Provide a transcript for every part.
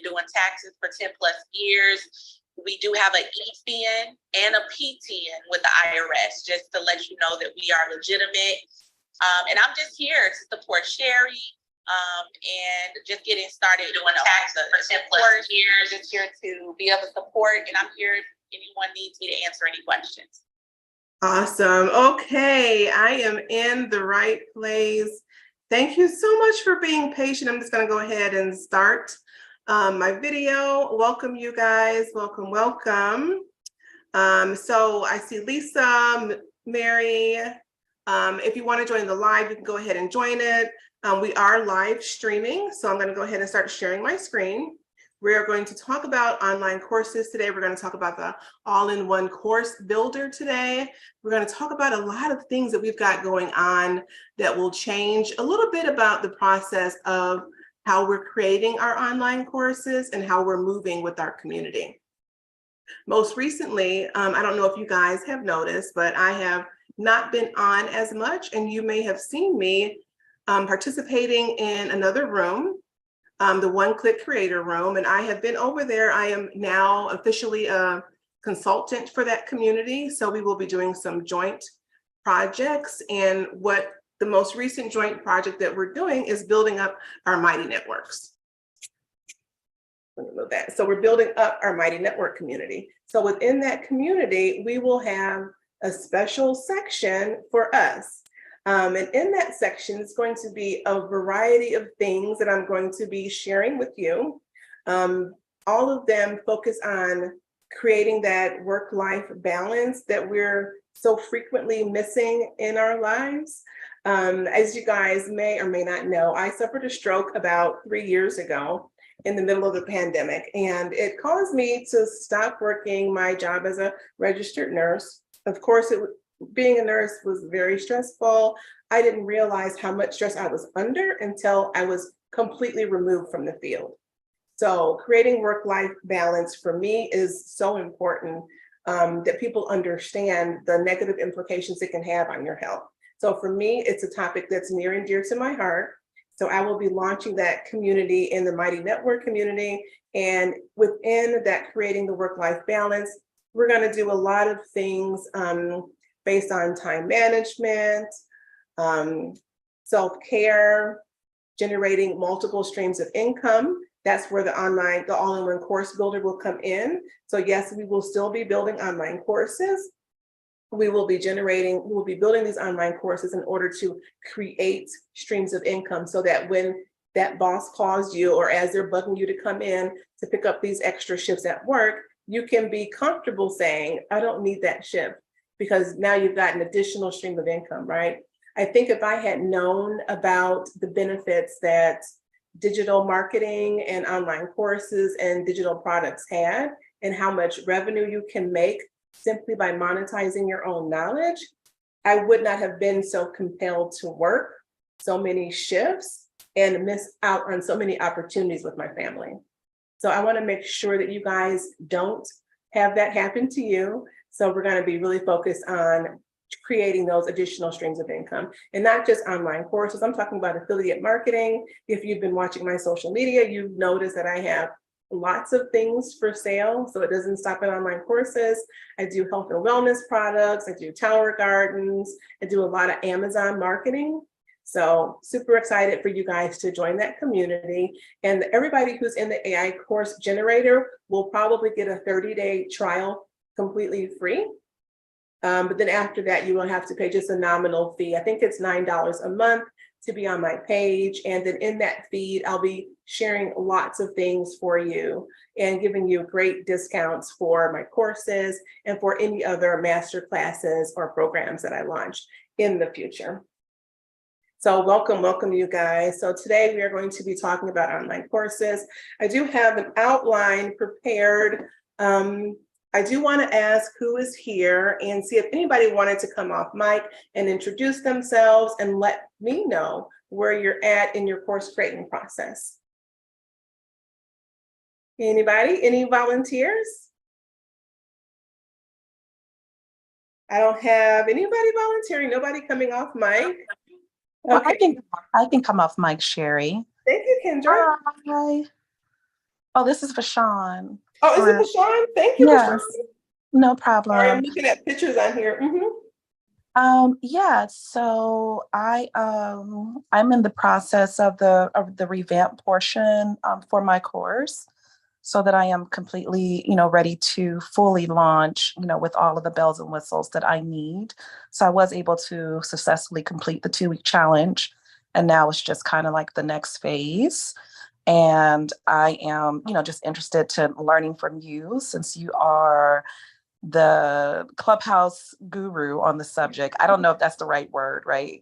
doing taxes for 10 plus years. We do have an EFIN and a PTN with the IRS, just to let you know that we are legitimate. And I'm just here to support Sheri and just getting started doing taxes for 10 plus years. Just here to be of a support, and I'm here if anyone needs me to answer any questions. Awesome. Okay, I am in the right place. Thank you so much for being patient. I'm just going to go ahead and start my video. Welcome, you guys. Welcome, welcome. So I see Lisa, Mary. If you want to join the live, you can go ahead and join it. We are live streaming, so I'm going to go ahead and start sharing my screen. We are going to talk about online courses today. We're going to talk about the all-in-one course builder today. We're going to talk about a lot of things that we've got going on that will change a little bit about the process of how we're creating our online courses and how we're moving with our community. Most recently, I don't know if you guys have noticed, but I have not been on as much, and you may have seen me participating in another room, the One Click Creator Room, and I have been over there. I am now officially a consultant for that community, so we will be doing some joint projects, and what the most recent joint project that we're doing is building up our Mighty Networks. Let me move that. So we're building up our Mighty Network community. So within that community, we will have a special section for us. And in that section, it's going to be a variety of things that I'm going to be sharing with you. All of them focus on creating that work-life balance that we're so frequently missing in our lives. As you guys may or may not know, I suffered a stroke about 3 years ago in the middle of the pandemic, and it caused me to stop working my job as a registered nurse. Of course, being a nurse was very stressful. I didn't realize how much stress I was under until I was completely removed from the field. So creating work-life balance for me is so important, that people understand the negative implications it can have on your health. So for me, it's a topic that's near and dear to my heart. So I will be launching that community in the Mighty Network community. And within that, creating the work-life balance, we're going to do a lot of things based on time management, self-care, generating multiple streams of income. That's where the all-in-one course builder will come in. So yes, we will still be building online courses. We will be building these online courses in order to create streams of income so that when that boss calls you or as they're bugging you to come in to pick up these extra shifts at work, you can be comfortable saying, I don't need that shift, because now you've got an additional stream of income, right? I think if I had known about the benefits that digital marketing and online courses and digital products had and how much revenue you can make simply by monetizing your own knowledge, I would not have been so compelled to work so many shifts and miss out on so many opportunities with my family. So I want to make sure that you guys don't have that happen to you. So we're going to be really focused on creating those additional streams of income, and not just online courses. I'm talking about affiliate marketing. If you've been watching my social media, you've noticed that I have lots of things for sale. So it doesn't stop at online courses. I do health and wellness products. I do tower gardens. I do a lot of Amazon marketing. So super excited for you guys to join that community. And everybody who's in the AI course generator will probably get a 30-day trial completely free. But then after that, you will have to pay just a nominal fee. I think it's $9 a month to be on my page. And then in that feed, I'll be sharing lots of things for you and giving you great discounts for my courses and for any other master classes or programs that I launch in the future. So welcome you guys. So today we are going to be talking about online courses. I do have an outline prepared. I do want to ask who is here and see if anybody wanted to come off mic and introduce themselves and let me know where you're at in your course creating process. Anybody? Any volunteers? I don't have anybody volunteering, nobody coming off mic. Well, okay. I can come off mic, Sheri. Thank you, Kendra. Hi. Oh, this is for Sean. Oh, is it for Sean? Thank you, for Yes, Sean. no Sorry, I'm problem. looking at pictures on here. Yeah, so I'm in the process of the revamp portion for my course so that I am completely, ready to fully launch, with all of the bells and whistles that I need. So I was able to successfully complete the 2-week challenge. And now it's just kind of like the next phase. And I am, just interested to learning from you since you are the Clubhouse guru on the subject. I don't know if that's the right word, right?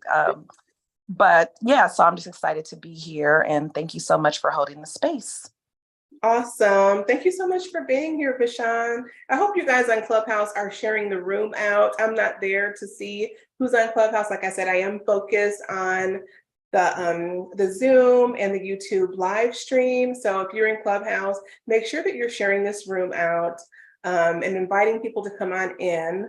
But yeah, so I'm just excited to be here and thank you so much for holding the space. Awesome. Thank you so much for being here, Bashan. I hope you guys on Clubhouse are sharing the room out. I'm not there to see who's on Clubhouse. Like I said, I am focused on the Zoom and the YouTube live stream. So if you're in Clubhouse, make sure that you're sharing this room out and inviting people to come on in.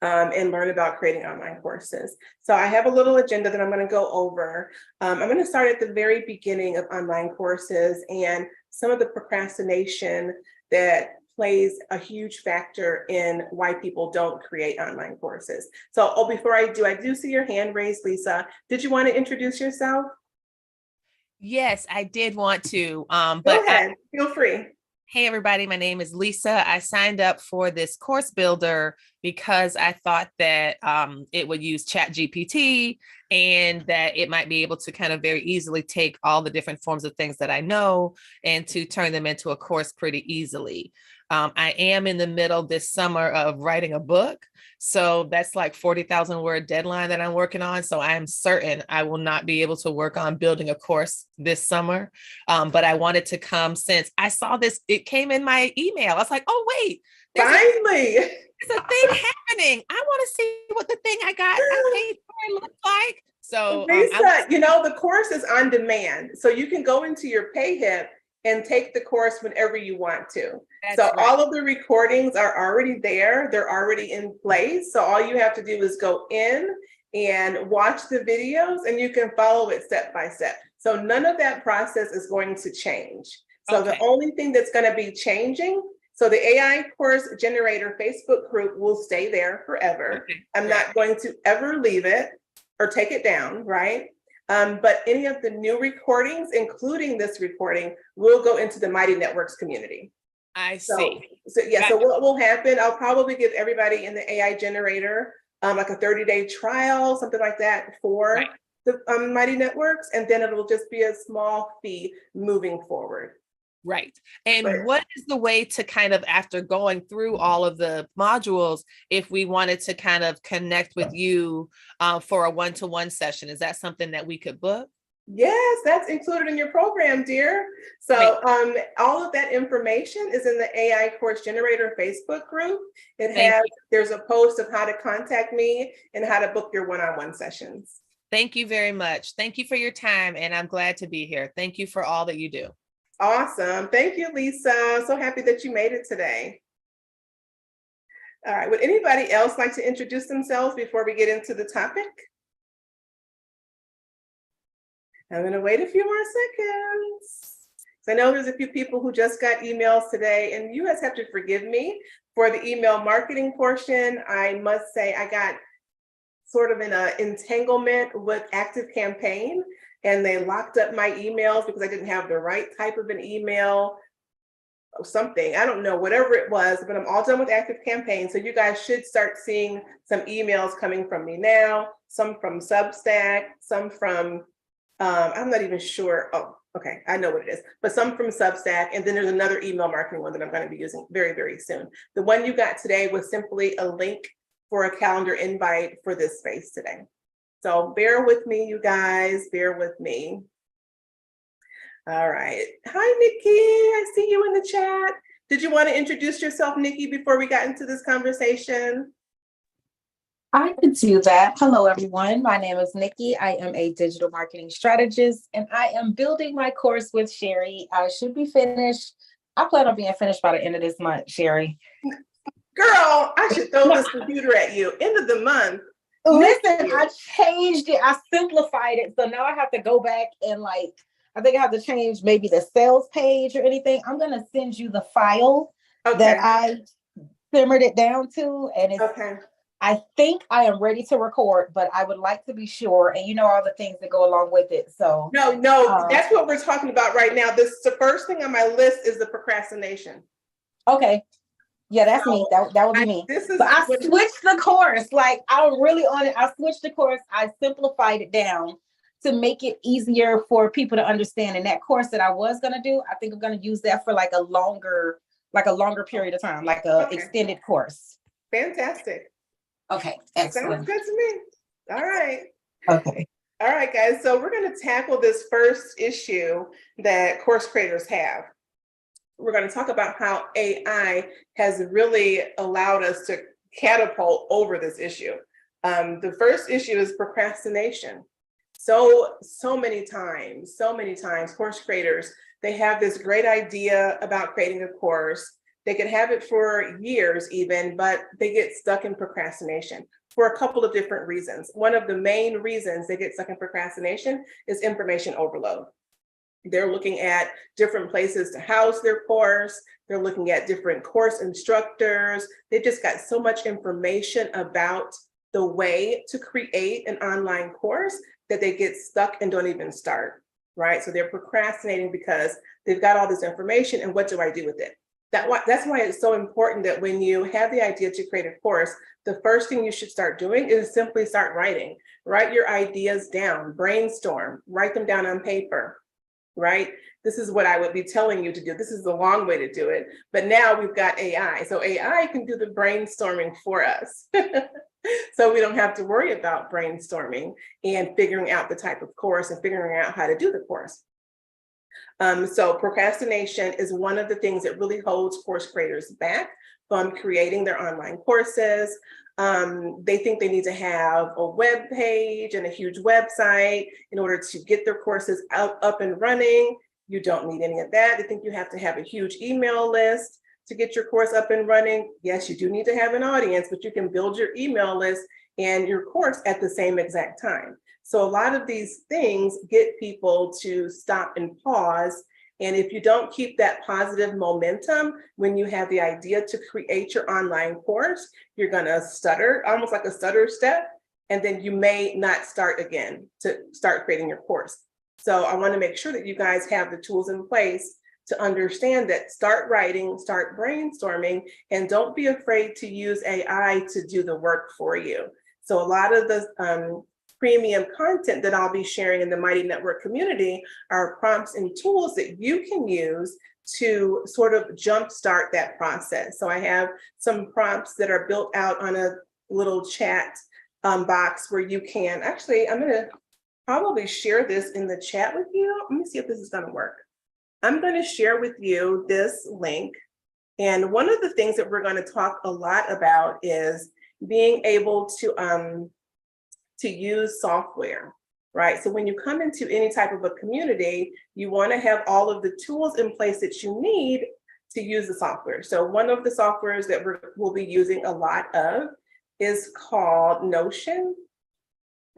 And learn about creating online courses. So I have a little agenda that I'm going to go over. I'm going to start at the very beginning of online courses and some of the procrastination that plays a huge factor in why people don't create online courses. So before I do see your hand raised, Lisa. Did you want to introduce yourself? Yes, I did want to. Go ahead, feel free. Hey, everybody, my name is Lisa. I signed up for this course builder because I thought that it would use ChatGPT and that it might be able to kind of very easily take all the different forms of things that I know and to turn them into a course pretty easily. I am in the middle this summer of writing a book. So that's like 40,000 word deadline that I'm working on. So I am certain I will not be able to work on building a course this summer. But I wanted to come since I saw this, it came in my email. I was like, oh, wait, Finally. there's a thing happening. I want to see what the thing I paid for looks like. So Lisa, the course is on demand. So you can go into your PayHip and take the course whenever you want to. Right. All of the recordings are already there. They're already in place. So all you have to do is go in and watch the videos and you can follow it step by step. So none of that process is going to change. So The only thing that's going to be changing, so the AI course generator Facebook group will stay there forever. I'm not going to ever leave it or take it down, right? But any of the new recordings, including this recording, will go into the Mighty Networks community. I see. So what will happen, I'll probably give everybody in the AI generator like a 30-day trial, something like that for the Mighty Networks, and then it'll just be a small fee moving forward. Right. And what is the way to kind of, after going through all of the modules, if we wanted to kind of connect with you for a one-to-one session, is that something that we could book? Yes, that's included in your program, dear. So all of that information is in the AI Course Generator Facebook group. There's a post of how to contact me and how to book your one-on-one sessions. Thank you very much. Thank you for your time. And I'm glad to be here. Thank you for all that you do. Awesome. Thank you, Lisa. So happy that you made it today. All right. Would anybody else like to introduce themselves before we get into the topic? I'm going to wait a few more seconds. So I know there's a few people who just got emails today, and you guys have to forgive me for the email marketing portion. I must say I got sort of in an entanglement with ActiveCampaign, and they locked up my emails because I didn't have the right type of an email or something. I don't know, whatever it was, but I'm all done with ActiveCampaign. So you guys should start seeing some emails coming from me now, some from Substack, some from, I'm not even sure. Oh, okay, I know what it is, but some from Substack. And then there's another email marketing one that I'm going to be using very, very soon. The one you got today was simply a link for a calendar invite for this space today. So bear with me, you guys, bear with me. All right. Hi, Nikki. I see you in the chat. Did you want to introduce yourself, Nikki, before we got into this conversation? I could do that. Hello, everyone. My name is Nikki. I am a digital marketing strategist, and I am building my course with Sheri. I should be finished. I plan on being finished by the end of this month, Sheri. Girl, I should throw this computer at you. End of the month. Listen, I changed it. I simplified it. So now I have to go back and I think I have to change maybe the sales page or anything. I'm gonna send you the file Okay. that I simmered it down to, and it's. Okay. I think I am ready to record, but I would like to be sure, and all the things that go along with it. So No, that's what we're talking about right now. The first thing on my list is the procrastination. okay. Yeah, that's me. That would be me. But I switched the course. Like, I'm really on it. I switched the course. I simplified it down to make it easier for people to understand. And that course that I was gonna do, I think I'm gonna use that for like a longer period of time, like a extended course. Fantastic. Okay, excellent. Sounds good to me. All right. Okay. All right, guys. So we're going to tackle this first issue that course creators have. We're going to talk about how AI has really allowed us to catapult over this issue. The first issue is procrastination. So many times, course creators, they have this great idea about creating a course. They can have it for years even, but they get stuck in procrastination for a couple of different reasons. One of the main reasons they get stuck in procrastination is information overload. They're looking at different places to house their course. They're looking at different course instructors. They've just got so much information about the way to create an online course that they get stuck and don't even start, right? So they're procrastinating because they've got all this information, and what do I do with it? That's why it's so important that when you have the idea to create a course, the first thing you should start doing is simply start writing. Write your ideas down, brainstorm, write them down on paper, right? This is what I would be telling you to do. This is the long way to do it. But now we've got AI. So AI can do the brainstorming for us. So we don't have to worry about brainstorming and figuring out the type of course and figuring out how to do the course. So procrastination is one of the things that really holds course creators back from creating their online courses. They think they need to have a web page and a huge website in order to get their courses up and running. You don't need any of that. They think you have to have a huge email list to get your course up and running. Yes, you do need to have an audience, but you can build your email list and your course at the same exact time. So a lot of these things get people to stop and pause. And if you don't keep that positive momentum when you have the idea to create your online course, you're going to stutter, almost like a stutter step, and then you may not start again to start creating your course. So I want to make sure that you guys have the tools in place to understand that. Start writing, start brainstorming, and don't be afraid to use AI to do the work for you. So a lot of the premium content that I'll be sharing in the Mighty Network community are prompts and tools that you can use to sort of jumpstart that process. So I have some prompts that are built out on a little chat box where you can, actually, I'm gonna probably share this in the chat with you. Let me see if this is gonna work. I'm gonna share with you this link. And one of the things that we're gonna talk a lot about is being able to use software, right? So when you come into any type of a community, you want to have all of the tools in place that you need to use the software. So one of the softwares that we'll be using a lot of is called Notion.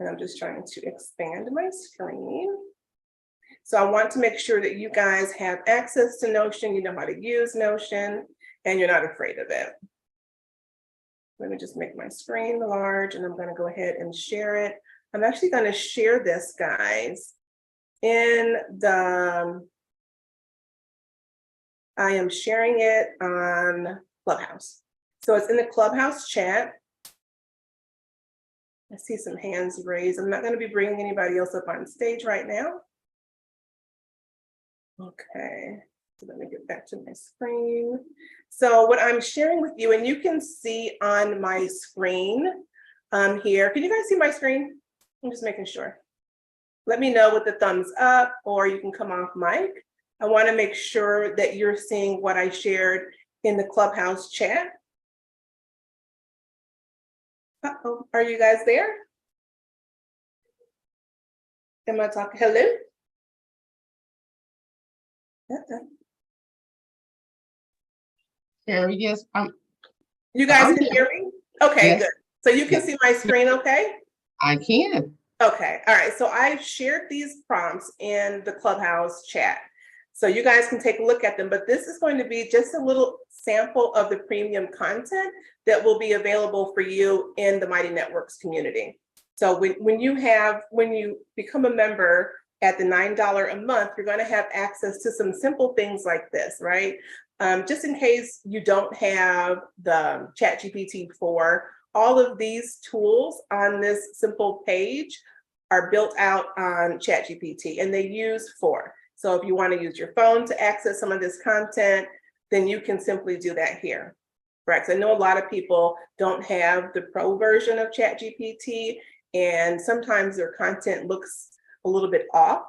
And I'm just trying to expand my screen. So I want to make sure that you guys have access to Notion, you know how to use Notion, and you're not afraid of it. Let me just make my screen large, and I'm going to go ahead and share it. I'm actually going to share this, guys, in the, I am sharing it on Clubhouse. So it's in the Clubhouse chat. I see some hands raised. I'm not going to be bringing anybody else up on stage right now. Okay, so let me get back to my screen. So what I'm sharing with you, and you can see on my screen here, can you guys see my screen? I'm just making sure. Let me know with the thumbs up, or you can come off mic. I want to make sure that you're seeing what I shared in the Clubhouse chat. Uh-oh, are you guys there? Am I talking? Hello? Sheri, yes, you guys I'm can here. hear me? Okay, Yes. good. So you can see my screen, okay? I can. Okay, all right. So I've shared these prompts in the Clubhouse chat. So you guys can take a look at them, but this is going to be just a little sample of the premium content that will be available for you in the Mighty Networks community. So when you become a member at the $9 a month, you're going to have access to some simple things like this, right? Just in case you don't have the ChatGPT 4, all of these tools on this simple page are built out on ChatGPT, and they use 4. So if you want to use your phone to access some of this content, then you can simply do that here. Correct. I know a lot of people don't have the pro version of ChatGPT, and sometimes their content looks a little bit off,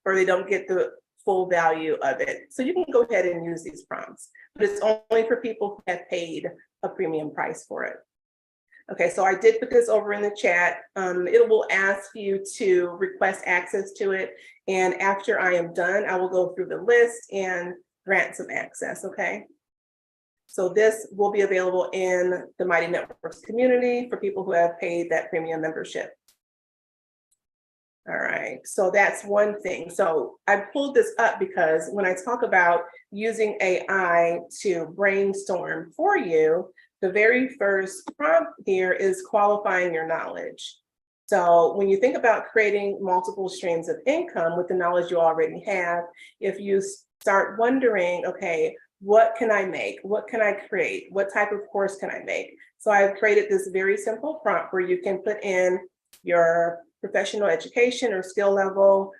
or they don't get the full value of it. So you can go ahead and use these prompts, but it's only for people who have paid a premium price for it. Okay, so I did put this over in the chat. It will ask you to request access to it. And after I am done, I will go through the list and grant some access, okay? So this will be available in the Mighty Networks community for people who have paid that premium membership. All right, so that's one thing. So I pulled this up because when I talk about using AI to brainstorm for you, the very first prompt here is qualifying your knowledge. So when you think about creating multiple streams of income with the knowledge you already have, if you start wondering, okay, what can I make? What can I create? What type of course can I make? So I've created this very simple prompt where you can put in your professional education or skill level,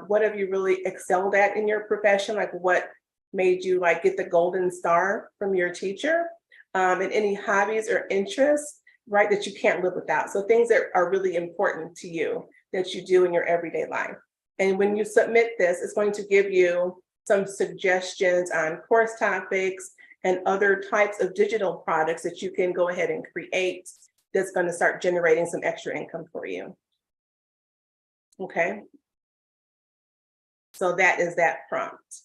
what have you really excelled at in your profession? Like what made you like get the golden star from your teacher? And any hobbies or interests, right, that you can't live without. So things that are really important to you that you do in your everyday life. And when you submit this, it's going to give you some suggestions on course topics and other types of digital products that you can go ahead and create that's going to start generating some extra income for you. Okay. So that is that prompt.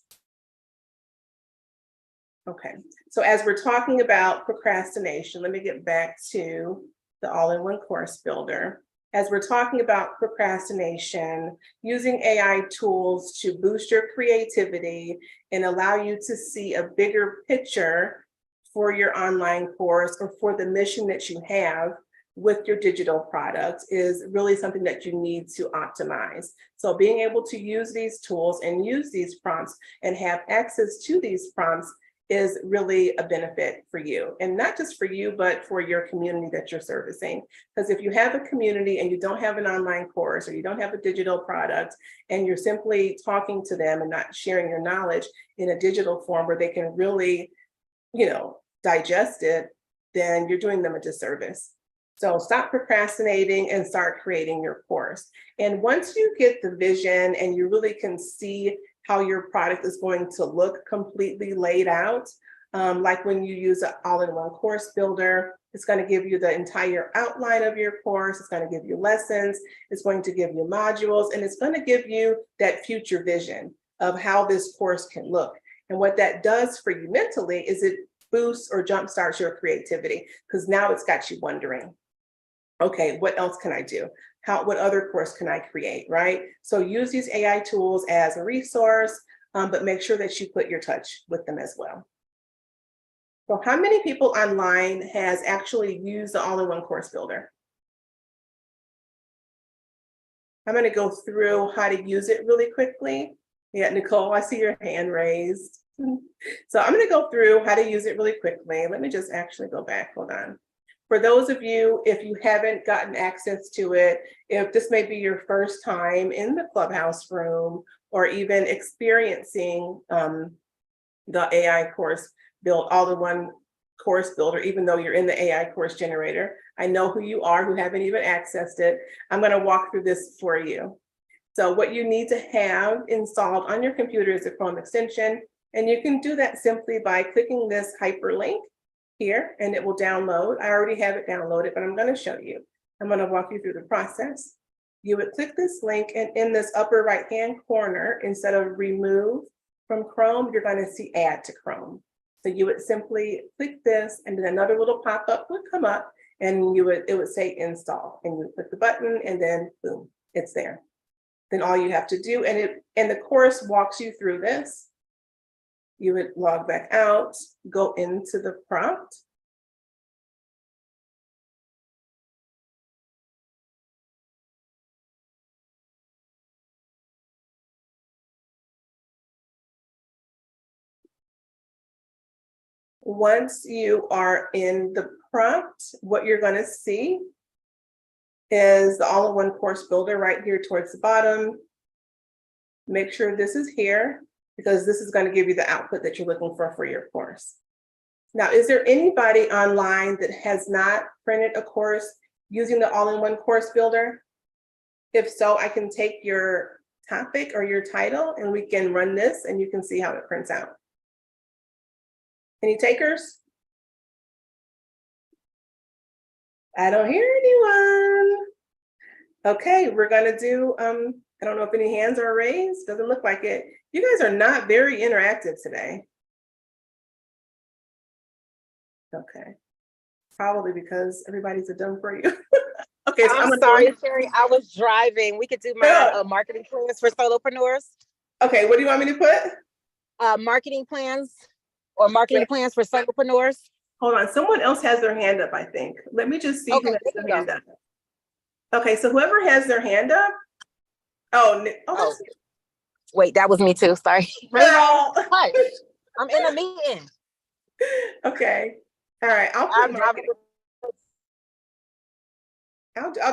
Okay, so as we're talking about procrastination, let me get back to the all-in-one course builder. As we're talking about procrastination, using AI tools to boost your creativity and allow you to see a bigger picture for your online course or for the mission that you have with your digital product is really something that you need to optimize. So being able to use these tools and use these prompts and have access to these prompts is really a benefit for you, and not just for you, but for your community that you're servicing. Because if you have a community and you don't have an online course or you don't have a digital product and you're simply talking to them and not sharing your knowledge in a digital form where they can really, digest it, then you're doing them a disservice. So stop procrastinating and start creating your course. And once you get the vision and you really can see how your product is going to look completely laid out. Like when you use an all-in-one course builder, it's going to give you the entire outline of your course. It's going to give you lessons. It's going to give you modules, and it's going to give you that future vision of how this course can look. And what that does for you mentally is it boosts or jumpstarts your creativity, because now it's got you wondering, okay, what else can I do? What other course can I create, right? So use these AI tools as a resource, but make sure that you put your touch with them as well. So how many people online has actually used the all-in-one course builder? I'm going to go through how to use it really quickly. Yeah, Nicole, I see your hand raised. So I'm going to go through how to use it really quickly. Let me just actually go back, hold on. For those of you, if you haven't gotten access to it, if this may be your first time in the Clubhouse room or even experiencing the AI course build, all-in-one course builder, even though you're in the AI course generator, I know who you are who haven't even accessed it. I'm going to walk through this for you. So what you need to have installed on your computer is a Chrome extension, and you can do that simply by clicking this hyperlink here, and it will download. I already have it downloaded, but I'm going to show you. I'm going to walk you through the process. You would click this link, and in this upper right-hand corner, instead of remove from Chrome, you're going to see add to Chrome. So you would simply click this, and then another little pop-up would come up, and it would say install, and you click the button, and then boom, it's there. Then all you have to do, and the course walks you through this. You would log back out, go into the prompt. Once you are in the prompt, what you're going to see is the all-in-one course builder right here towards the bottom. Make sure this is here, because this is going to give you the output that you're looking for your course. Now, is there anybody online that has not printed a course using the all-in-one course builder? If so, I can take your topic or your title and we can run this and you can see how it prints out. Any takers? I don't hear anyone. Okay, we're gonna do, I don't know if any hands are raised. Doesn't look like it. You guys are not very interactive today. Okay, probably because everybody's a dumb for you. Okay, so I'm sorry, Sheri, I was driving. We could do my marketing plans for solopreneurs. Okay, what do you want me to put? Marketing plans or marketing plans for solopreneurs. Hold on, someone else has their hand up, I think. Let me just see who has their hand up. Okay, so whoever has their hand up. Oh. Wait, that was me too, sorry. Girl. I'm in a meeting. Okay, all right, I'll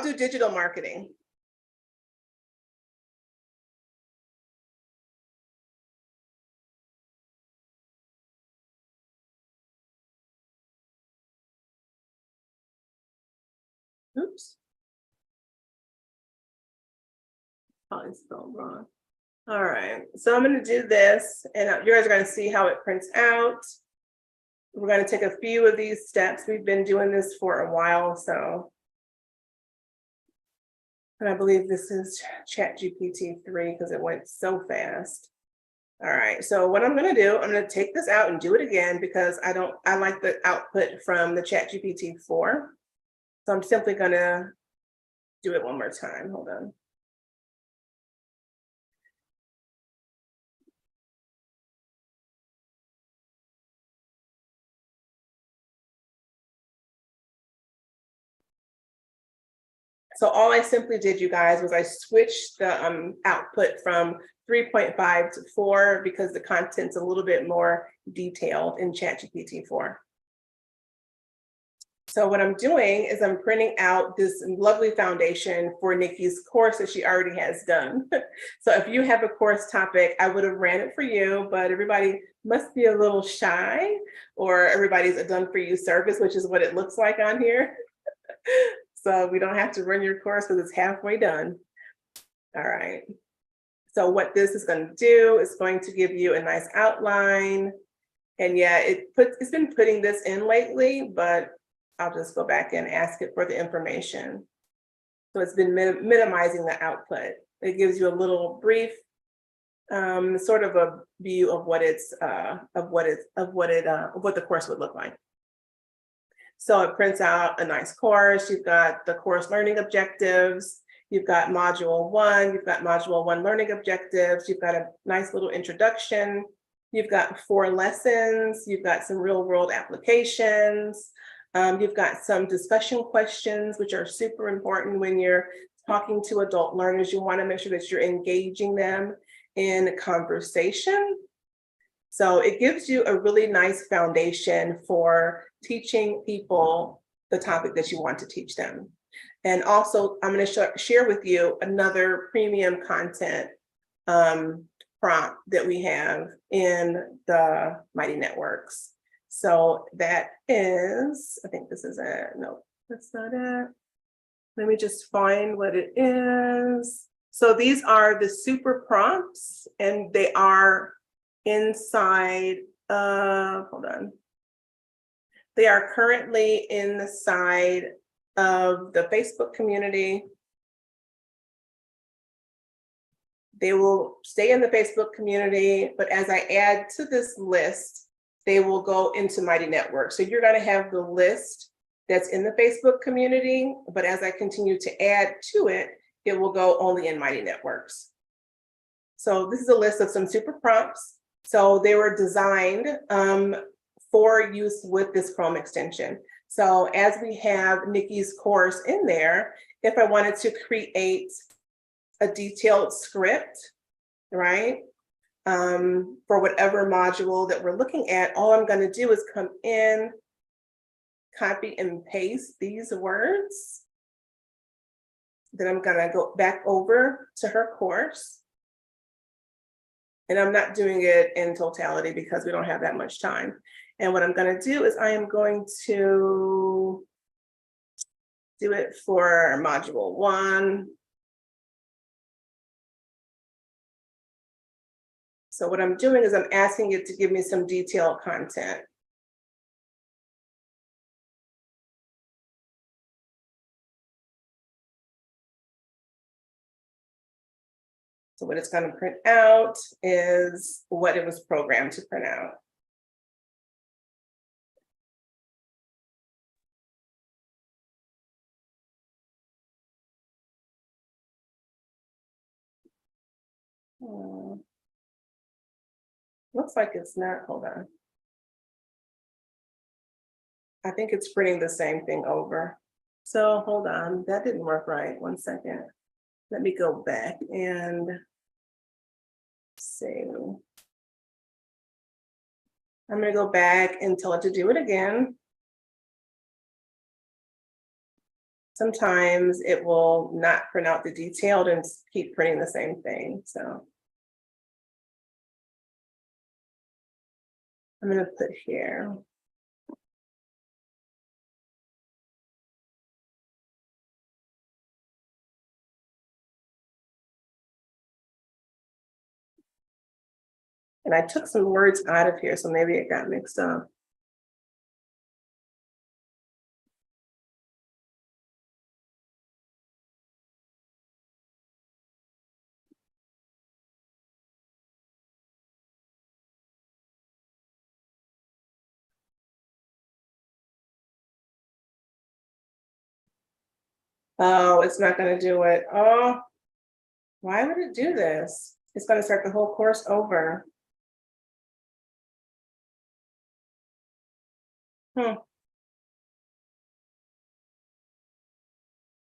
do digital marketing. Oops. Oh, it's spelled wrong. All right, so I'm going to do this, and you guys are going to see how it prints out. We're going to take a few of these steps. We've been doing this for a while, so. And I believe this is ChatGPT 3 because it went so fast. All right, so what I'm going to do, I'm going to take this out and do it again because I like the output from the ChatGPT 4. So I'm simply going to do it one more time. Hold on. So all I simply did, you guys, was I switched the output from 3.5 to 4 because the content's a little bit more detailed in ChatGPT 4. So what I'm doing is I'm printing out this lovely foundation for Nikki's course that she already has done. So if you have a course topic, I would have ran it for you, but everybody must be a little shy, or everybody's a done for you service, which is what it looks like on here. So we don't have to run your course because it's halfway done. All right. So what this is going to do is going to give you a nice outline. And yeah, it's been putting this in lately, but I'll just go back and ask it for the information. So it's been minimizing the output. It gives you a little brief, sort of a view of what the course would look like. So it prints out a nice course. You've got the course learning objectives. You've got module 1. You've got module 1 learning objectives. You've got a nice little introduction. You've got 4 lessons. You've got some real world applications. You've got some discussion questions, which are super important when you're talking to adult learners. You want to make sure that you're engaging them in a conversation. So it gives you a really nice foundation for teaching people the topic that you want to teach them. And also, I'm going to share with you another premium content prompt that we have in the Mighty Networks. So that is, I think this is it. No, that's not it. Let me just find what it is. So these are the super prompts, and they are inside of, hold on. They are currently inside of the Facebook community. They will stay in the Facebook community, but as I add to this list, they will go into Mighty Network. So you're going to have the list that's in the Facebook community, but as I continue to add to it, it will go only in Mighty Networks. So this is a list of some super prompts. So they were designed for use with this Chrome extension. So as we have Nikki's course in there, if I wanted to create a detailed script, right, for whatever module that we're looking at, all I'm going to do is come in, copy and paste these words. Then I'm going to go back over to her course. And I'm not doing it in totality because we don't have that much time. And what I'm going to do is I am going to do it for module 1. So what I'm doing is I'm asking it to give me some detailed content. So what it's going to print out is what it was programmed to print out. Looks like it's not, hold on. I think it's printing the same thing over. So hold on, that didn't work right. 1 second. Let me go back and see. I'm gonna go back and tell it to do it again. Sometimes it will not print out the detailed and keep printing the same thing, so. I'm gonna put here. And I took some words out of here, so maybe it got mixed up. Oh, it's not gonna do it. Oh, why would it do this? It's gonna start the whole course over.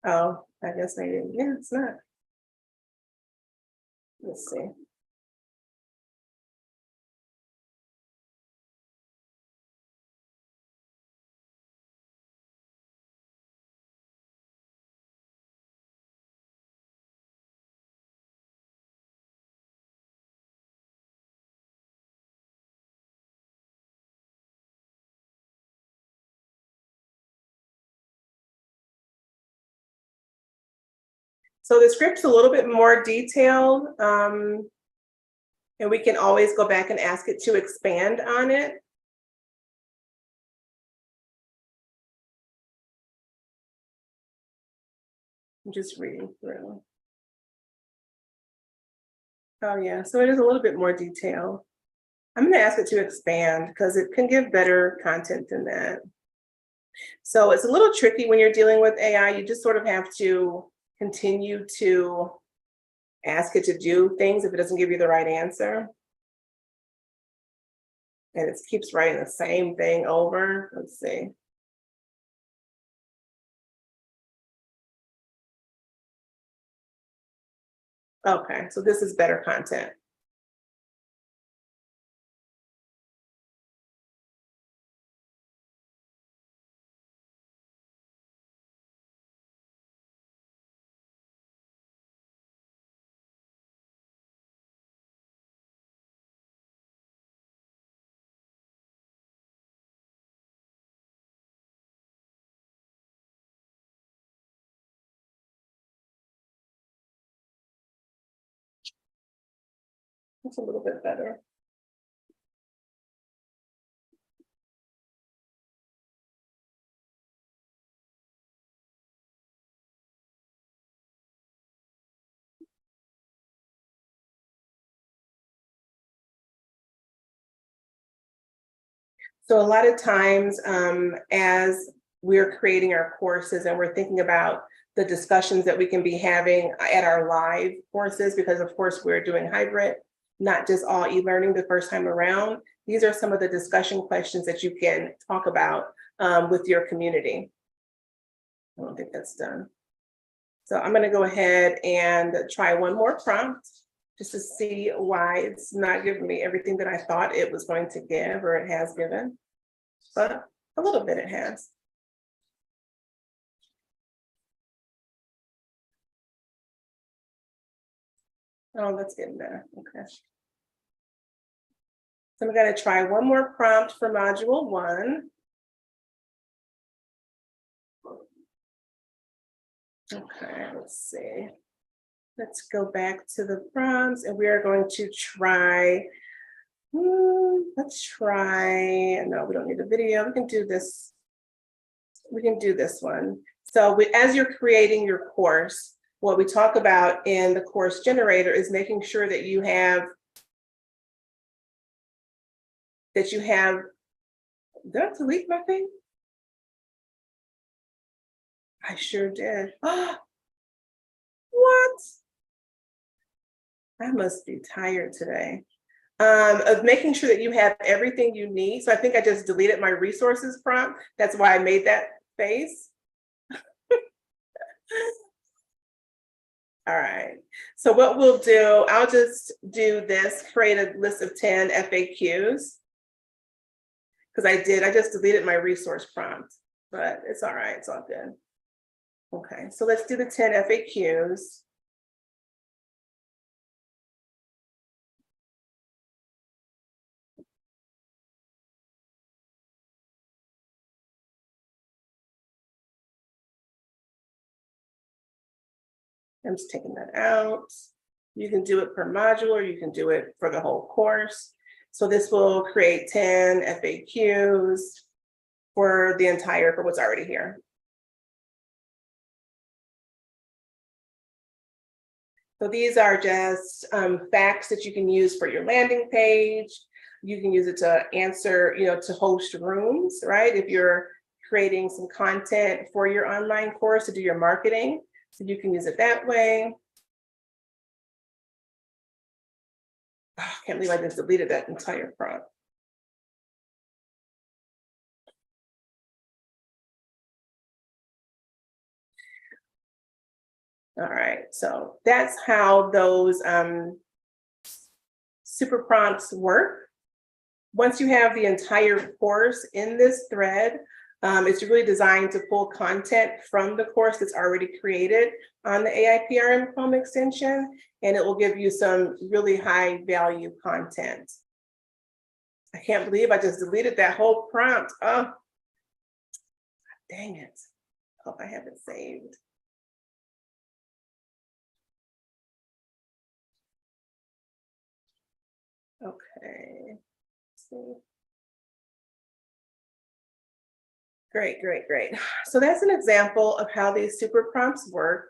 Oh, I guess maybe, yeah, it's not. Let's see. So the script's a little bit more detailed, and we can always go back and ask it to expand on it. I'm just reading through. Oh yeah, so it is a little bit more detailed. I'm gonna ask it to expand because it can give better content than that. So it's a little tricky when you're dealing with AI. You just sort of have to continue to ask it to do things if it doesn't give you the right answer. And it keeps writing the same thing over. Let's see. Okay, so this is better content. It's a little bit better. So a lot of times, as we're creating our courses and we're thinking about the discussions that we can be having at our live courses, because of course we're doing hybrid, not just all e-learning the first time around. These are some of the discussion questions that you can talk about with your community. I don't think that's done. So I'm going to go ahead and try one more prompt just to see why it's not giving me everything that I thought it was going to give, or it has given, but a little bit it has. Oh, that's getting better. Okay. So I'm going to try one more prompt for module 1. Okay, let's see. Let's go back to the prompts and we are going to try, let's try, no, we don't need a video. We can do this. We can do this one. So as you're creating your course, what we talk about in the course generator is making sure that you have, did I delete my thing? I sure did. What? I must be tired today. Of making sure that you have everything you need. So I think I just deleted my resources prompt. That's why I made that face. All right. So what we'll do, I'll just do this, create a list of 10 FAQs. Because I just deleted my resource prompt, but it's all right, it's all good. Okay, so let's do the 10 FAQs. I'm just taking that out. You can do it per module or you can do it for the whole course. So this will create 10 FAQs for what's already here. So these are just facts that you can use for your landing page. You can use it to answer, to host rooms, right? If you're creating some content for your online course to do your marketing, so you can use it that way. Oh, I can't believe I just deleted that entire prompt. All right, so that's how those super prompts work. Once you have the entire course in this thread, it's really designed to pull content from the course that's already created on the AIPRM Chrome extension, and it will give you some really high value content. I can't believe I just deleted that whole prompt. Oh, dang it. Hope I have it saved. Okay. Let's see. Great. So that's an example of how these super prompts work.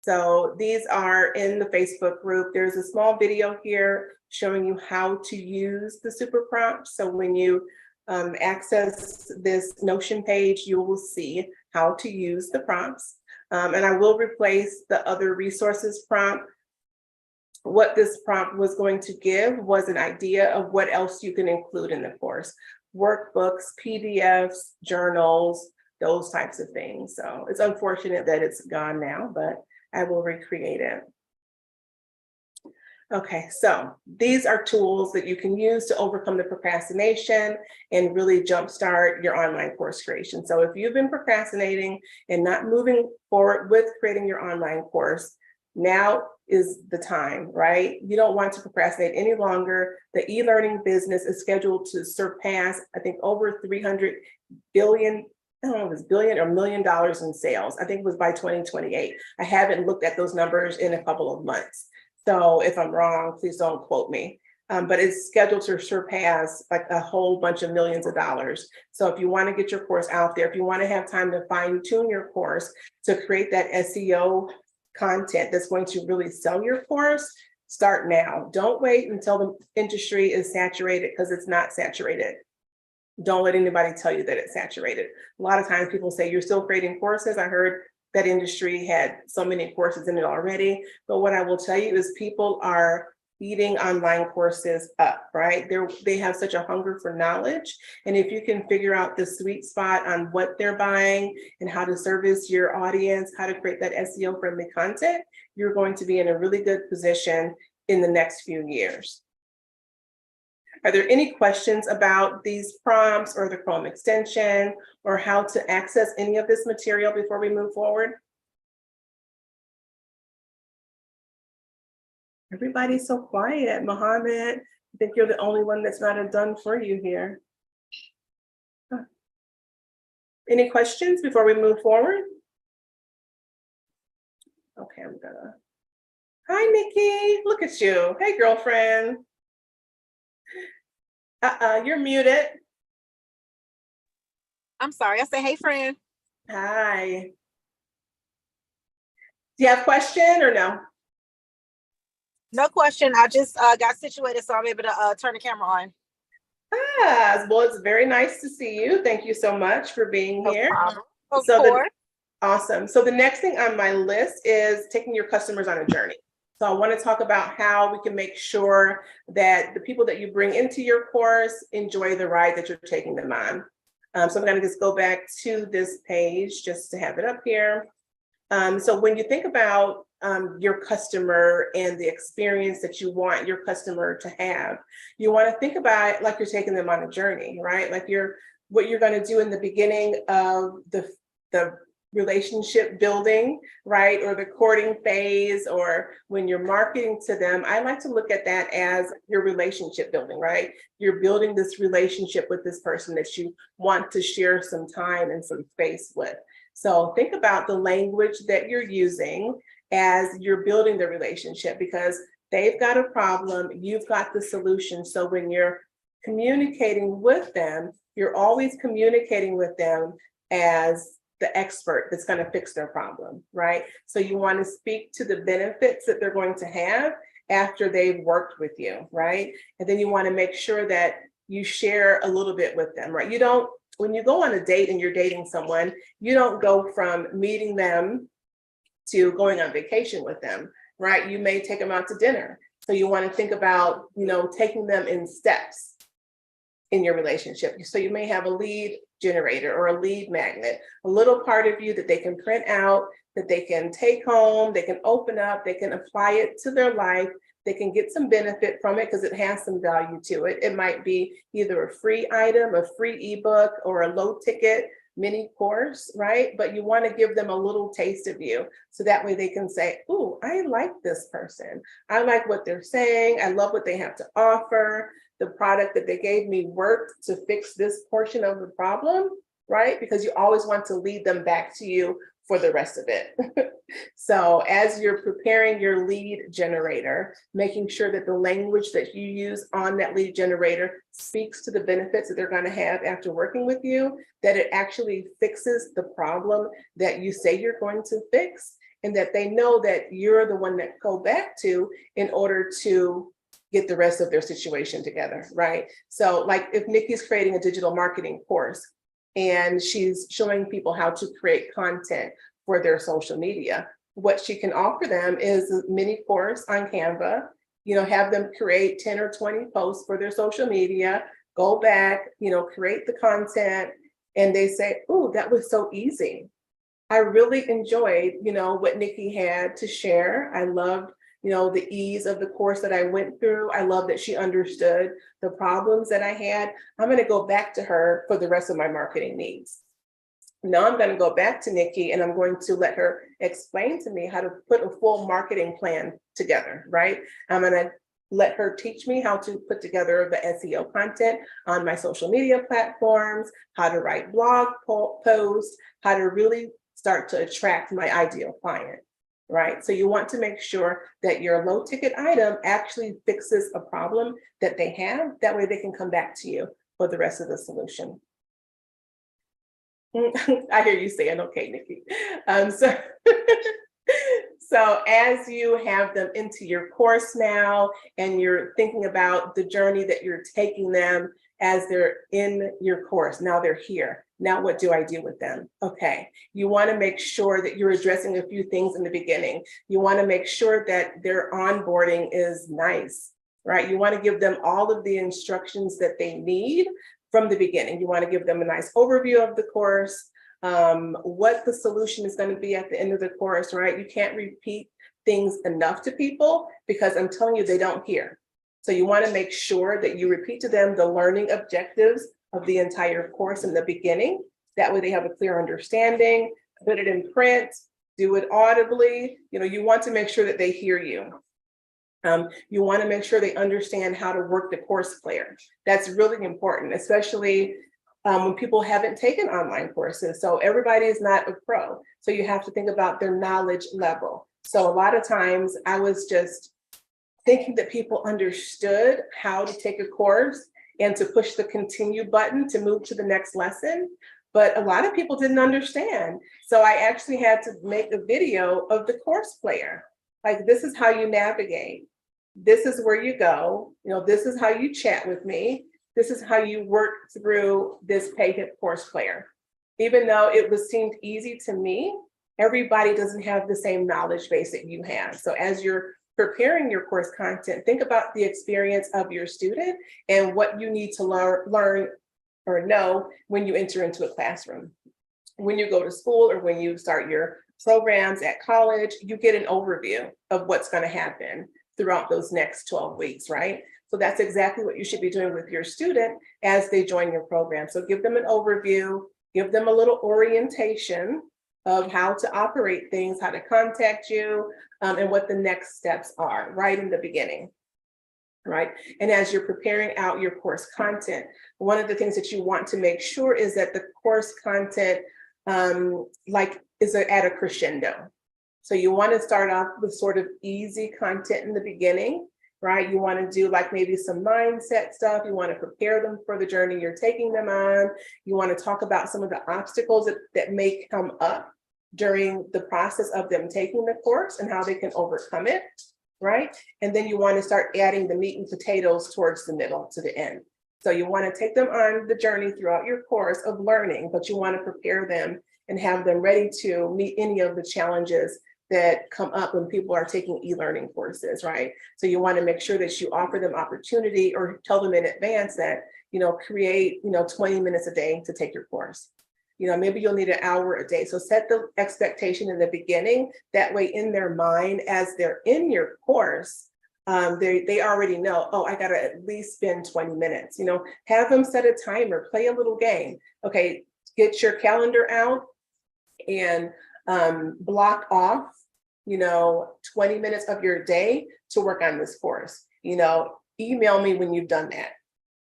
So these are in the Facebook group. There's a small video here showing you how to use the super prompts. So when you access this Notion page, you will see how to use the prompts. And I will replace the other resources prompt. What this prompt was going to give was an idea of what else you can include in the course. Workbooks, PDFs, journals, those types of things. So it's unfortunate that it's gone now, but I will recreate it. Okay, so these are tools that you can use to overcome the procrastination and really jumpstart your online course creation. So if you've been procrastinating and not moving forward with creating your online course, now is the time, right? You don't want to procrastinate any longer. The e-learning business is scheduled to surpass, I think, over 300 billion, I don't know if it's billion or $1 million in sales. I think it was by 2028. I haven't looked at those numbers in a couple of months. So if I'm wrong, please don't quote me. But it's scheduled to surpass like a whole bunch of millions of dollars. So if you want to get your course out there, if you want to have time to fine tune your course to create that SEO content that's going to really sell your course, start now. Don't wait until the industry is saturated, because it's not saturated. Don't let anybody tell you that it's saturated. A lot of times people say, you're still creating courses. I heard that industry had so many courses in it already. But what I will tell you is people are eating online courses up, right? They have such a hunger for knowledge. And if you can figure out the sweet spot on what they're buying and how to service your audience, how to create that SEO friendly content, you're going to be in a really good position in the next few years. Are there any questions about these prompts or the Chrome extension or how to access any of this material before we move forward? Everybody's so quiet. Mohammed, I think you're the only one that's not a done for you here. Huh. Any questions before we move forward? Okay, I'm gonna. Hi, Nikki. Look at you. Hey, girlfriend. You're muted. I'm sorry. I said, hey, friend. Hi. Do you have a question or no? No question. I just got situated, so I'm able to turn the camera on. Well, it's very nice to see you. Thank you so much for being here. Of course. Awesome. So the next thing on my list is taking your customers on a journey. So I want to talk about how we can make sure that the people that you bring into your course enjoy the ride that you're taking them on. So I'm going to just go back to this page just to have it up here. So when you think about your customer and the experience that you want your customer to have, you want to think about it like you're taking them on a journey, right? Like what you're going to do in the beginning of the relationship building, right? Or the courting phase, or when you're marketing to them. I like to look at that as your relationship building, right? You're building this relationship with this person that you want to share some time and some space with. So think about the language that you're using as you're building the relationship, because they've got a problem, you've got the solution. So when you're communicating with them, you're always communicating with them as the expert that's going to fix their problem, right? So you want to speak to the benefits that they're going to have after they've worked with you, right? And then you want to make sure that you share a little bit with them, right? When you go on a date and you're dating someone, you don't go from meeting them to going on vacation with them, right? You may take them out to dinner. So you want to think about, taking them in steps in your relationship. So you may have a lead generator or a lead magnet, a little part of you that they can print out, that they can take home, they can open up, they can apply it to their life. They can get some benefit from it because it has some value to it. It might be either a free item, a free ebook, or a low ticket mini course, right? But you want to give them a little taste of you. So that way they can say, "Ooh, I like this person. I like what they're saying. I love what they have to offer. The product that they gave me worked to fix this portion of the problem," right? Because you always want to lead them back to you for the rest of it. So as you're preparing your lead generator, making sure that the language that you use on that lead generator speaks to the benefits that they're going to have after working with you, that it actually fixes the problem that you say you're going to fix, and that they know that you're the one that go back to in order to get the rest of their situation together, right? So like if Nikki's creating a digital marketing course, and she's showing people how to create content for their social media, what she can offer them is a mini course on Canva, have them create 10 or 20 posts for their social media, go back, create the content, and they say, "Ooh, that was so easy. I really enjoyed, what Nikki had to share. I loved the ease of the course that I went through. I love that she understood the problems that I had. I'm going to go back to her for the rest of my marketing needs. Now I'm going to go back to Nikki and I'm going to let her explain to me how to put a full marketing plan together, right? I'm going to let her teach me how to put together the SEO content on my social media platforms, how to write blog posts, how to really start to attract my ideal client. Right? So you want to make sure that your low ticket item actually fixes a problem that they have. That way they can come back to you for the rest of the solution. I hear you saying, okay, Nikki. So as you have them into your course now, and you're thinking about the journey that you're taking them, as they're in your course. Now they're here. Now what do I do with them? Okay, you want to make sure that you're addressing a few things in the beginning. You want to make sure that their onboarding is nice, right? You want to give them all of the instructions that they need from the beginning. You want to give them a nice overview of the course, what the solution is going to be at the end of the course, right? You can't repeat things enough to people because I'm telling you, they don't hear. So you want to make sure that you repeat to them the learning objectives of the entire course in the beginning. That way they have a clear understanding, put it in print, do it audibly. You know, you want to make sure that they hear you. You want to make sure they understand how to work the course player. That's really important, especially when people haven't taken online courses. So everybody is not a pro. So you have to think about their knowledge level. So a lot of times I was just thinking that people understood how to take a course and to push the continue button to move to the next lesson. But a lot of people didn't understand. So I actually had to make a video of the course player. Like, this is how you navigate. This is where you go. You know, this is how you chat with me. This is how you work through this PayHip course player. Even though it seemed easy to me, everybody doesn't have the same knowledge base that you have. So as you're preparing your course content, think about the experience of your student and what you need to learn or know when you enter into a classroom. When you go to school or when you start your programs at college, you get an overview of what's going to happen throughout those next 12 weeks, right? So that's exactly what you should be doing with your student as they join your program. So give them an overview, give them a little orientation of how to operate things, how to contact you, and what the next steps are right in the beginning, right? And as you're preparing out your course content, one of the things that you want to make sure is that the course content is at a crescendo. So you want to start off with sort of easy content in the beginning, right? You want to do like maybe some mindset stuff. You want to prepare them for the journey you're taking them on. You want to talk about some of the obstacles that may come up during the process of them taking the course and how they can overcome it, right? And then you want to start adding the meat and potatoes towards the middle to the end. So you want to take them on the journey throughout your course of learning, but you want to prepare them and have them ready to meet any of the challenges that come up when people are taking e-learning courses, right? So you want to make sure that you offer them opportunity or tell them in advance that, create, 20 minutes a day to take your course. Maybe you'll need an hour a day. So set the expectation in the beginning. That way in their mind, as they're in your course, they already know, oh, I got to at least spend 20 minutes, have them set a timer, play a little game. Okay, get your calendar out and block off, 20 minutes of your day to work on this course. Email me when you've done that,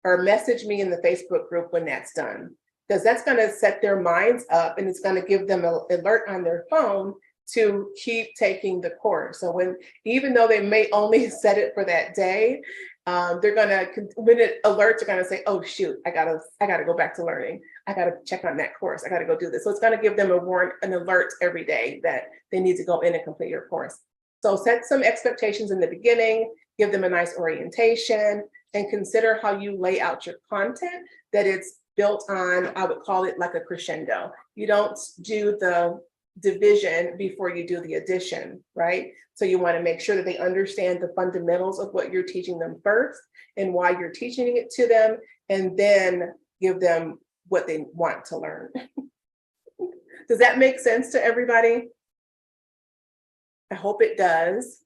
or message me in the Facebook group when that's done, because that's going to set their minds up and it's going to give them an alert on their phone to keep taking the course. So even though they may only set it for that day, they're going to, when it alerts, they're going to say, oh shoot, I gotta go back to learning. I gotta check on that course. I gotta go do this. So it's going to give them an alert every day that they need to go in and complete your course. So set some expectations in the beginning, give them a nice orientation, and consider how you lay out your content, that it's built on, I would call it like a crescendo. You don't do the division before you do the addition, right? So you want to make sure that they understand the fundamentals of what you're teaching them first and why you're teaching it to them, and then give them what they want to learn. Does that make sense to everybody? I hope it does.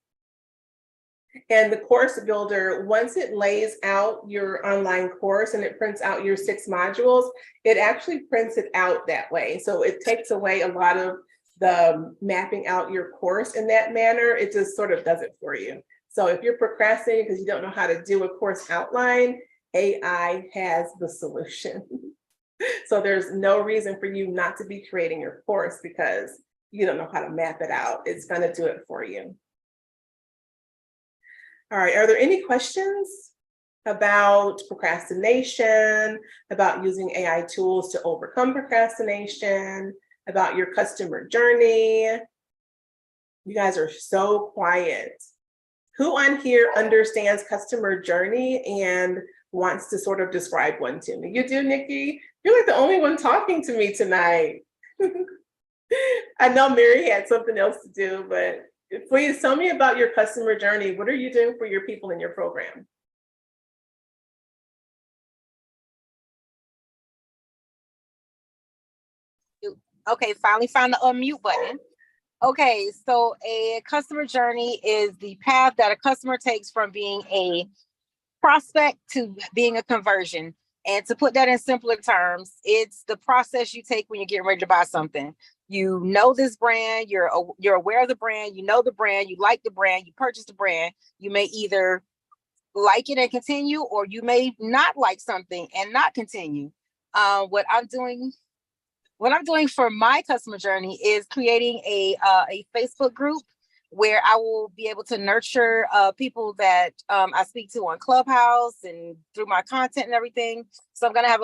And the course builder, once it lays out your online course and it prints out your 6 modules, it actually prints it out that way. So it takes away a lot of the mapping out your course in that manner. It just sort of does it for you. So if you're procrastinating because you don't know how to do a course outline, AI has the solution. So there's no reason for you not to be creating your course because you don't know how to map it out. It's going to do it for you. All right, are there any questions about procrastination, about using AI tools to overcome procrastination, about your customer journey? You guys are so quiet. Who on here understands customer journey and wants to sort of describe one to me. You do, Nikki? You're like the only one talking to me tonight. I know Mary had something else to do, but please tell me about your customer journey. What are you doing for your people in your program? Okay, finally found the unmute button. Okay, so a customer journey is the path that a customer takes from being a prospect to being a conversion. And to put that in simpler terms, it's the process you take when you're getting ready to buy something. You know this brand, you're aware of the brand, you know the brand, you like the brand, you purchase the brand. You may either like it and continue, or you may not like something and not continue. What I'm doing for my customer journey is creating a Facebook group where I will be able to nurture people that I speak to on Clubhouse and through my content and everything. So I'm going to have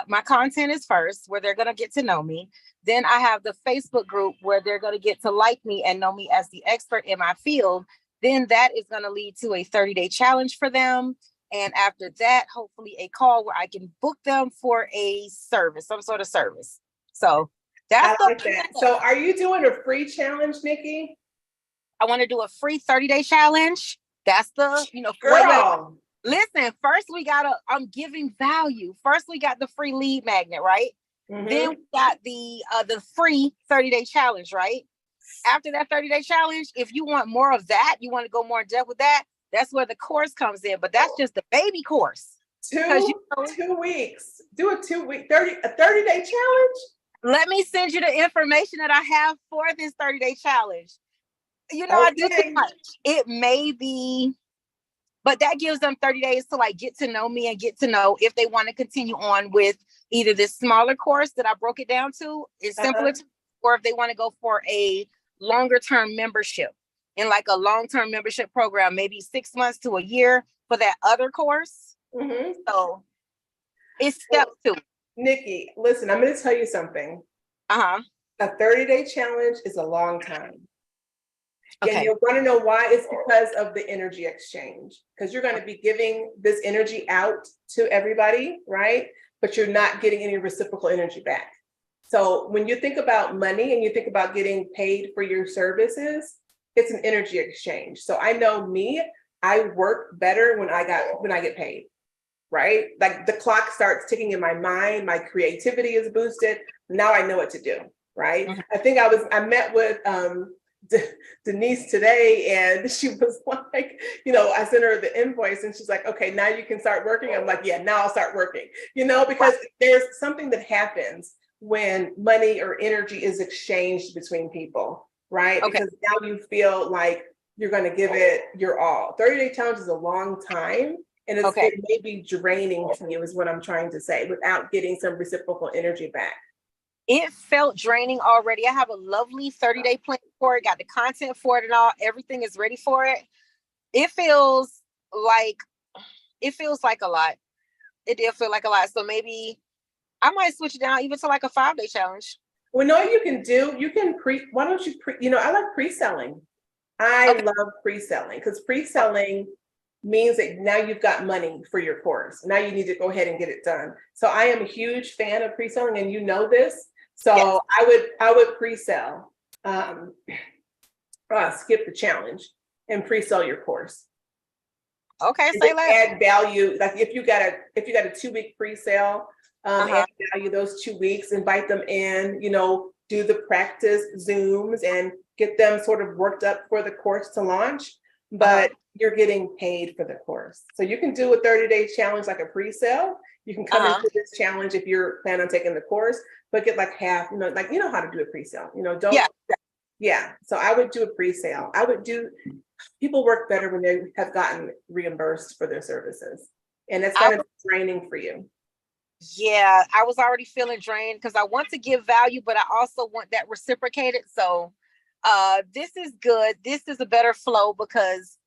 my content is first, where they're going to get to know me. Then I have the Facebook group where they're going to get to like me and know me as the expert in my field. Then that is going to lead to a 30-day challenge for them. And after that, hopefully a call where I can book them for a service, some sort of service. So that's I like that. So are you doing a free challenge, Nikki? I want to do a free 30-day challenge. That's the, girl. Listen, first I'm giving value. First, we got the free lead magnet, right? Mm-hmm. Then we got the free 30-day challenge, right? After that 30-day challenge, if you want more of that, you want to go more in depth with that, that's where the course comes in. But that's just the baby course. 2 weeks. Do a 2-week, 30-day challenge. Let me send you the information that I have for this 30-day challenge. I do too much. It may be, but that gives them 30 days to get to know me and get to know if they want to continue on with either this smaller course that I broke it down to, is simpler, or if they want to go for a longer term membership in a long-term membership program, maybe 6 months to a year for that other course. Mm-hmm. So it's step 2. Nikki, listen, I'm going to tell you something. A 30-day challenge is a long time. Okay. And you'll want to know why. It's because of the energy exchange, because you're going to be giving this energy out to everybody, right? But you're not getting any reciprocal energy back. So when you think about money and you think about getting paid for your services, it's an energy exchange. So I know me, I work better when I get paid, right? Like the clock starts ticking in my mind, my creativity is boosted. Now I know what to do, right? Mm-hmm. I think I met with Denise today, and she was like, I sent her the invoice and she's like, okay, now you can start working. I'm like, yeah, now I'll start working, because there's something that happens when money or energy is exchanged between people, right? Okay. Because now you feel like you're going to give it your all. 30-day challenge is a long time, and it may be draining to you, is what I'm trying to say, without getting some reciprocal energy back. It felt draining already. I have a lovely 30-day plan for it, got the content for it and all. Everything is ready for it. It feels like a lot. It did feel like a lot. So maybe I might switch it down even to a 5-day challenge. Well, no, you can why don't you I like pre-selling. I love pre-selling, because pre-selling means that now you've got money for your course. Now you need to go ahead and get it done. So I am a huge fan of pre-selling, and you know this. So yes. I would pre-sell, skip the challenge and pre-sell your course. Okay, say less. Add value. Like if you got a 2-week pre-sale, add value those 2 weeks, invite them in, do the practice Zooms and get them sort of worked up for the course to launch, but you're getting paid for the course. So you can do a 30-day challenge like a pre-sale. You can come into this challenge if you're planning on taking the course, but get half, how to do a pre-sale, Yeah. So I would do a pre-sale. People work better when they have gotten reimbursed for their services. And that's kind of draining for you. Yeah, I was already feeling drained because I want to give value, but I also want that reciprocated. So this is good. This is a better flow because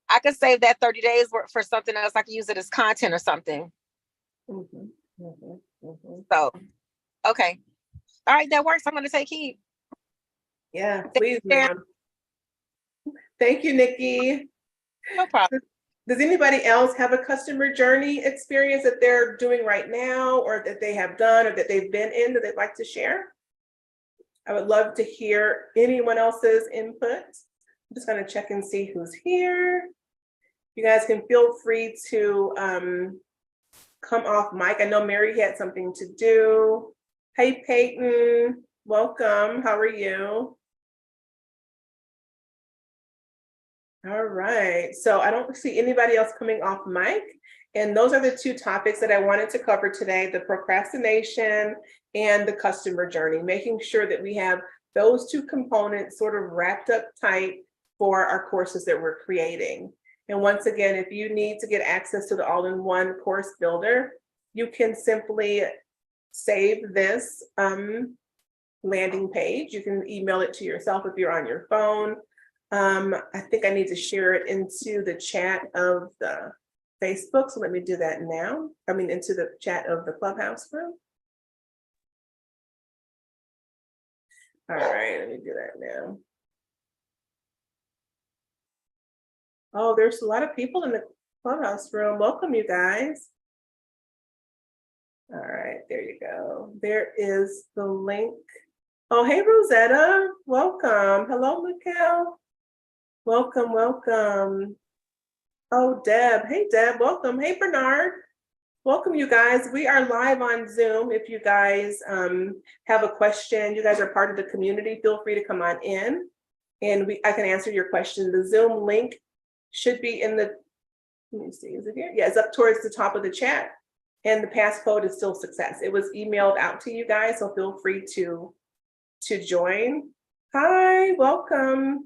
I could save that 30 days for something else. I could use it as content or something. So, okay. All right, that works. I'm going to take heed. Yeah, please, ma'am. Thank you, Nikki. No problem. Does anybody else have a customer journey experience that they're doing right now, or that they have done, or that they've been in that they'd like to share? I would love to hear anyone else's input. I'm just going to check and see who's here. You guys can feel free to come off mic. I know Mary had something to do. Hey, Peyton, welcome. How are you? All right, so I don't see anybody else coming off mic. And those are the two topics that I wanted to cover today, the procrastination and the customer journey, making sure that we have those two components sort of wrapped up tight for our courses that we're creating. And once again, if you need to get access to the all-in-one course builder, you can simply save this landing page. You can email it to yourself if you're on your phone. I think I need to share it into the chat of the Facebook. So let me do that now. I mean, into the chat of the Clubhouse room. All right, let me do that now. Oh, there's a lot of people in the Clubhouse room. Welcome, you guys. All right, there you go. There is the link. Oh, hey, Rosetta. Welcome. Hello, Mikkel. Welcome, welcome. Oh, Deb. Hey, Deb. Welcome. Hey, Bernard. Welcome, you guys. We are live on Zoom. If you guys have a question, you guys are part of the community, feel free to come on in and I can answer your question. The Zoom link should be in the, let me see, is it here? Yeah, it's up towards the top of the chat. And the passcode is still success. It was emailed out to you guys, so feel free to join. Hi, welcome.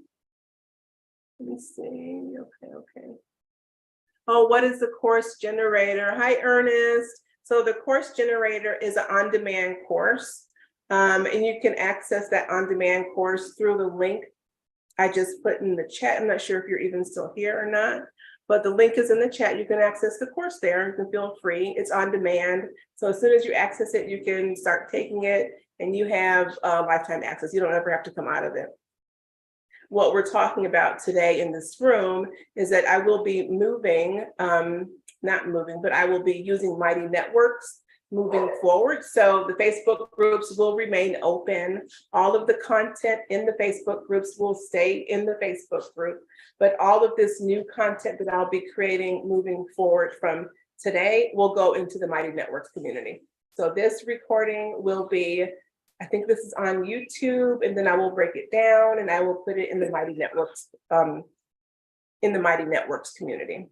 Let me see. Okay. Oh, what is the course generator? Hi, Ernest. So the course generator is an on-demand course, and you can access that on-demand course through the link I just put in the chat. I'm not sure if you're even still here or not, but the link is in the chat. You can access the course there. You can feel free. It's on demand. So as soon as you access it, you can start taking it and you have lifetime access. You don't ever have to come out of it. What we're talking about today in this room is that I will be moving, not moving, but I will be using Mighty Networks moving forward. So the Facebook groups will remain open. All of the content in the Facebook groups will stay in the Facebook group, but all of this new content that I'll be creating moving forward from today will go into the Mighty Networks community. So this recording will be, I think this is on YouTube, and then I will break it down and I will put it in the Mighty Networks, community.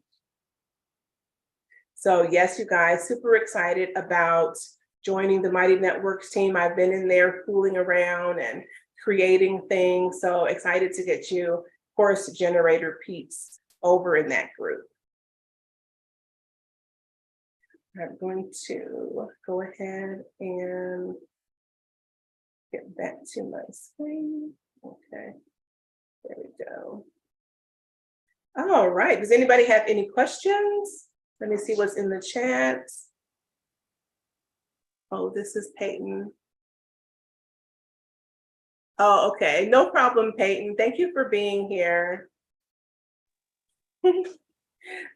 So yes, you guys, super excited about joining the Mighty Networks team. I've been in there fooling around and creating things. So excited to get you course generator peeps over in that group. I'm going to go ahead and get back to my screen. Okay, there we go. All right, does anybody have any questions? Let me see what's in the chat. Oh, this is Peyton. Oh, okay, no problem, Peyton. Thank you for being here.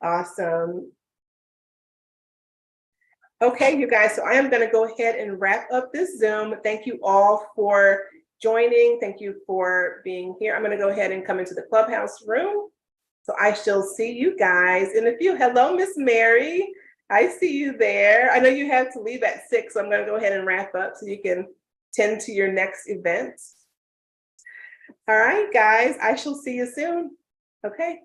Awesome. Okay, you guys, so I am going to go ahead and wrap up this Zoom. Thank you all for joining. Thank you for being here. I'm going to go ahead and come into the Clubhouse room. So I shall see you guys in a few. Hello, Miss Mary. I see you there. I know you have to leave at 6, so I'm going to go ahead and wrap up so you can tend to your next event. All right, guys, I shall see you soon. Okay.